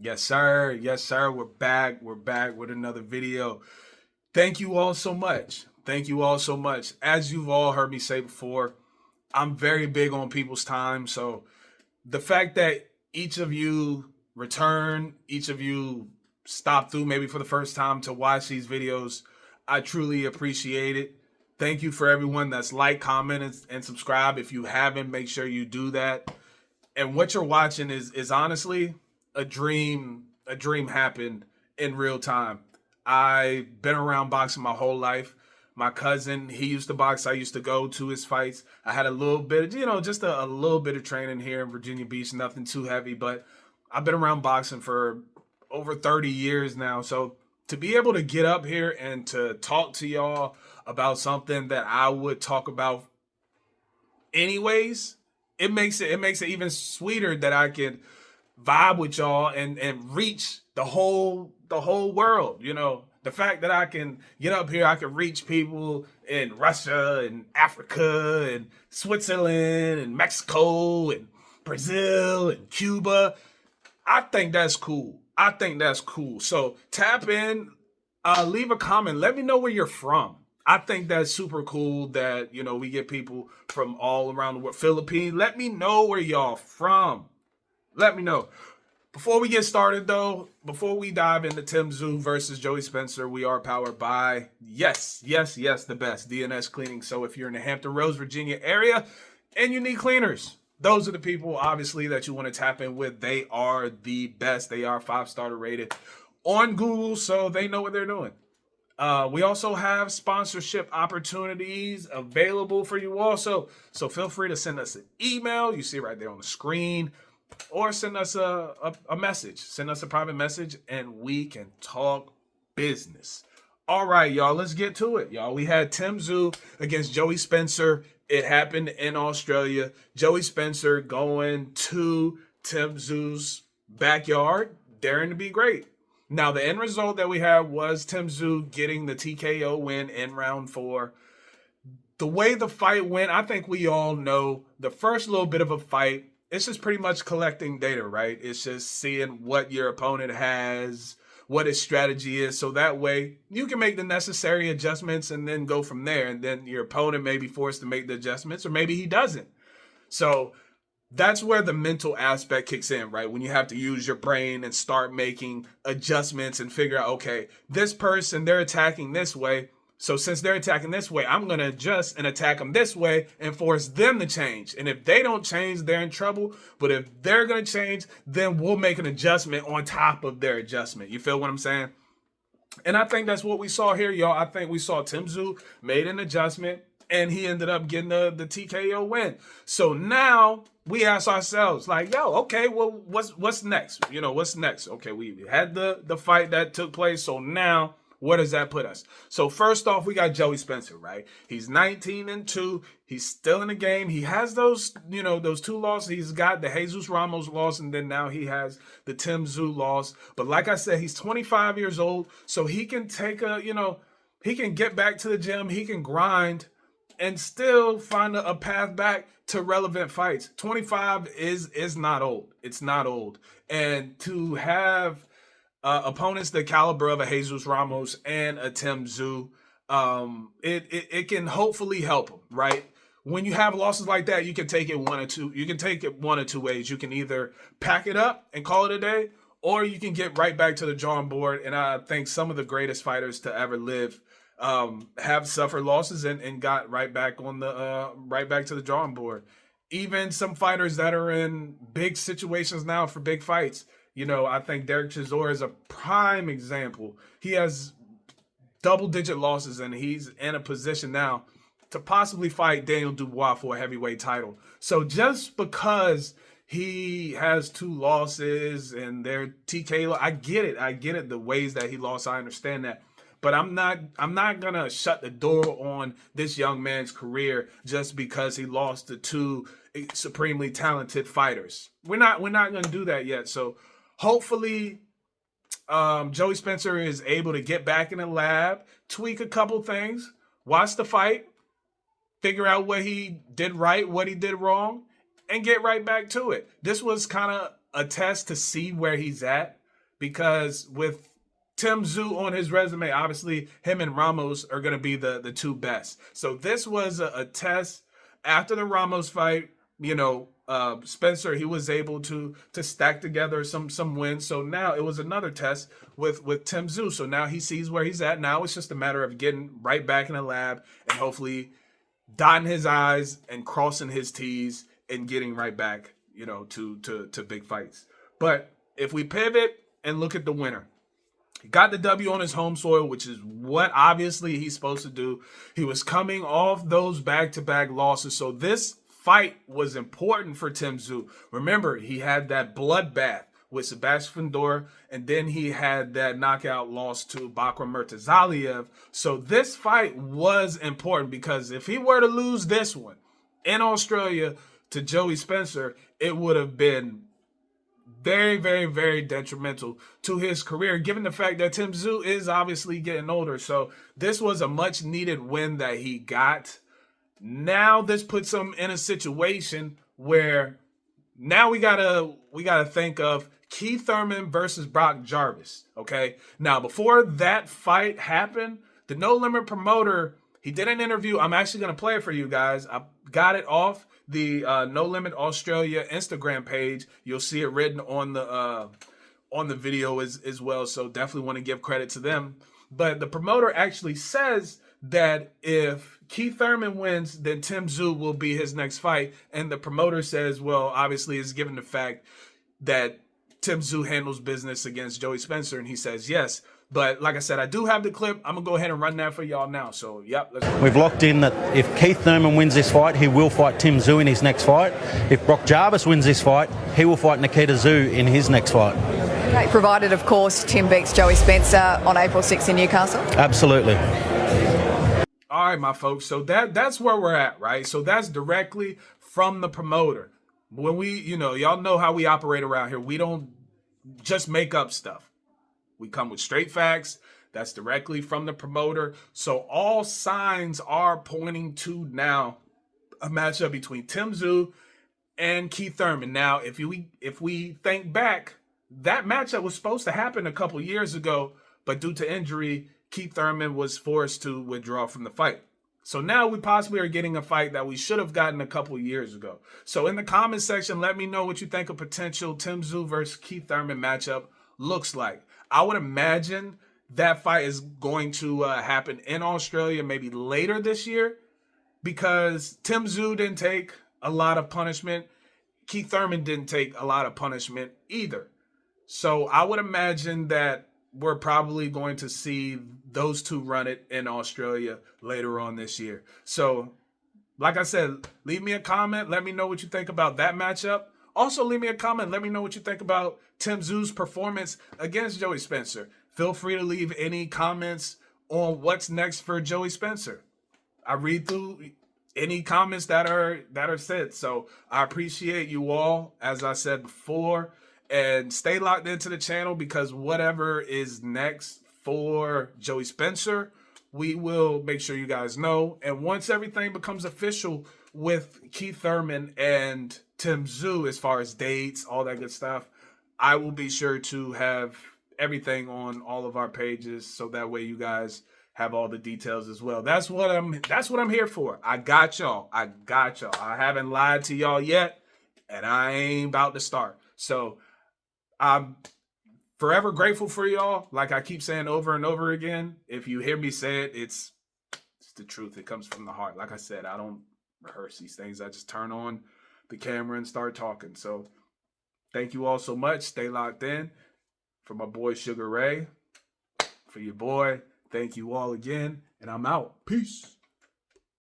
Yes, sir. Yes, sir. We're back. We're back with another video. Thank you all so much. Thank you all so much. As you've all heard me say before, I'm very big on people's time. So the fact that each of you return, each of you stop through maybe for the first time to watch these videos, I truly appreciate it. Thank you for everyone that's like, comment, and subscribe. If you haven't, make sure you do that. And what you're watching is honestly a dream. A dream happened in real time. I've been around boxing my whole life. My cousin, he used to box. I used to go to his fights. I had a little bit, just a little bit of training here in Virginia Beach, nothing too heavy, but I've been around boxing for over 30 years now. So to be able to get up here and to talk to y'all about something that I would talk about anyways, it makes it even sweeter that I can vibe with y'all and reach the whole world. The fact that I can get up here, I can reach people in Russia and Africa and Switzerland and Mexico and Brazil and Cuba. I think that's cool. I think that's cool. So tap in, leave a comment. Let me know where you're from. I think that's super cool that, we get people from all around the world. Philippines. Let me know where y'all from. Let me know. Before we get started, though, before we dive into Tim Tszyu versus Joey Spencer, we are powered by, yes, the best, DNS Cleaning. So if you're in the Hampton Roads, Virginia area and you need cleaners, those are the people, obviously, that you want to tap in with. They are the best. They are 5-star rated on Google, so they know what they're doing. We also have sponsorship opportunities available for you also. So feel free to send us an email. You see it right there on the screen. Or send us a message. Send us a private message and we can talk business. All right, y'all, let's get to it, y'all. We had Tim Tszyu against Joey Spencer. It happened in Australia. Joey Spencer going to Tim Tszyu's backyard, daring to be great. Now, the end result that we had was Tim Tszyu getting the TKO win in round 4. The way the fight went, I think we all know the first little bit of a fight, it's just pretty much collecting data, right? It's just seeing what your opponent has, what his strategy is. So that way you can make the necessary adjustments and then go from there. And then your opponent may be forced to make the adjustments, or maybe he doesn't. So that's where the mental aspect kicks in, right? When you have to use your brain and start making adjustments and figure out, okay, this person, they're attacking this way. So since they're attacking this way, I'm going to adjust and attack them this way and force them to change. And if they don't change, they're in trouble. But if they're going to change, then we'll make an adjustment on top of their adjustment. You feel what I'm saying? And I think that's what we saw here, y'all. I think we saw Tim Tszyu made an adjustment and he ended up getting the TKO win. So now we ask ourselves, like, yo, okay, well, what's next? What's next? Okay, we had the fight that took place. So now, where does that put us? So first off, we got Joey Spencer, right? He's 19-2. He's still in the game. He has those 2 losses. He's got the Jesus Ramos loss, and then now he has the Tim Tszyu loss. But like I said, he's 25 years old, so he can take he can get back to the gym. He can grind and still find a path back to relevant fights. 25 is not old. It's not old. And to have opponents the caliber of a Jesus Ramos and a Tim Tszyu, it can hopefully help him, right? When you have losses like that, you can take it one or two. You can take it one or two ways. You can either pack it up and call it a day, or you can get right back to the drawing board. And I think some of the greatest fighters to ever live have suffered losses and got right back on the right back to the drawing board. Even some fighters that are in big situations now for big fights. I think Derek Chisora is a prime example. He has double-digit losses, and he's in a position now to possibly fight Daniel Dubois for a heavyweight title. So just because he has 2 losses and they're TKO, I get it. The ways that he lost, I understand that. But I'm not gonna shut the door on this young man's career just because he lost to 2 supremely talented fighters. We're not gonna do that yet. So hopefully, Joey Spencer is able to get back in the lab, tweak a couple things, watch the fight, figure out what he did right, what he did wrong, and get right back to it. This was kind of a test to see where he's at. because with Tim Tszyu on his resume, obviously him and Ramos are going to be the two best. So this was a test after the Ramos fight. Spencer, he was able to stack together some wins. So now it was another test with Tim Tszyu. So now he sees where he's at. Now it's just a matter of getting right back in the lab and hopefully dotting his I's and crossing his T's and getting right back, to big fights. But if we pivot and look at the winner, he got the W on his home soil, which is what obviously he's supposed to do. He was coming off those back-to-back losses. So this fight was important for Tim Tszyu. Remember, he had that bloodbath with Sebastian Fedor, and then he had that knockout loss to Bakram Murtazaliev. So this fight was important because if he were to lose this one in Australia to Joey Spencer, it would have been very, very, very detrimental to his career, given the fact that Tim Tszyu is obviously getting older. So this was a much needed win that he got. Now this puts him in a situation where now we gotta think of Keith Thurman versus Brock Jarvis. Okay. Now before that fight happened, the No Limit promoter, he did an interview. I'm actually gonna play it for you guys. I got it off the No Limit Australia Instagram page. You'll see it written on the video as well. So definitely want to give credit to them. But the promoter actually says that if Keith Thurman wins, then Tim Tszyu will be his next fight. And the promoter says, well, obviously it's given the fact that Tim Tszyu handles business against Joey Spencer. And he says yes. But like I said, I do have the clip. I'm going to go ahead and run that for y'all now. So, yep. Let's go. We've locked in that if Keith Thurman wins this fight, he will fight Tim Tszyu in his next fight. If Brock Jarvis wins this fight, he will fight Nikita Tszyu in his next fight. Okay, provided, of course, Tim beats Joey Spencer on April 6th in Newcastle. Absolutely. All right, my folks. So that's where we're at, right? So that's directly from the promoter. When we, y'all know how we operate around here. We don't just make up stuff. We come with straight facts. That's directly from the promoter. So all signs are pointing to now a matchup between Tim Tszyu and Keith Thurman. Now, if we think back, that matchup was supposed to happen a couple years ago, but due to injury, Keith Thurman was forced to withdraw from the fight. So now we possibly are getting a fight that we should have gotten a couple years ago. So in the comment section, let me know what you think a potential Tim Tszyu versus Keith Thurman matchup looks like. I would imagine that fight is going to happen in Australia maybe later this year because Tim Tszyu didn't take a lot of punishment. Keith Thurman didn't take a lot of punishment either. So I would imagine that we're probably going to see those two run it in Australia later on this year. So, like I said, leave me a comment. Let me know what you think about that matchup. Also, leave me a comment. Let me know what you think about Tim Tszyu's performance against Joey Spencer. Feel free to leave any comments on what's next for Joey Spencer. I read through any comments that are said. So I appreciate you all, as I said before. And stay locked into the channel because whatever is next for Joey Spencer, we will make sure you guys know. And once everything becomes official with Keith Thurman and Tim Tszyu, as far as dates, all that good stuff, I will be sure to have everything on all of our pages so that way you guys have all the details as well. That's what I'm here for. I got y'all. I haven't lied to y'all yet, and I ain't about to start. So I'm forever grateful for y'all. Like I keep saying over and over again, if you hear me say it, it's the truth. It comes from the heart. Like I said, I don't rehearse these things. I just turn on the camera and start talking. So thank you all so much. Stay locked in. For my boy Sugar Ray, for your boy, thank you all again, and I'm out. Peace.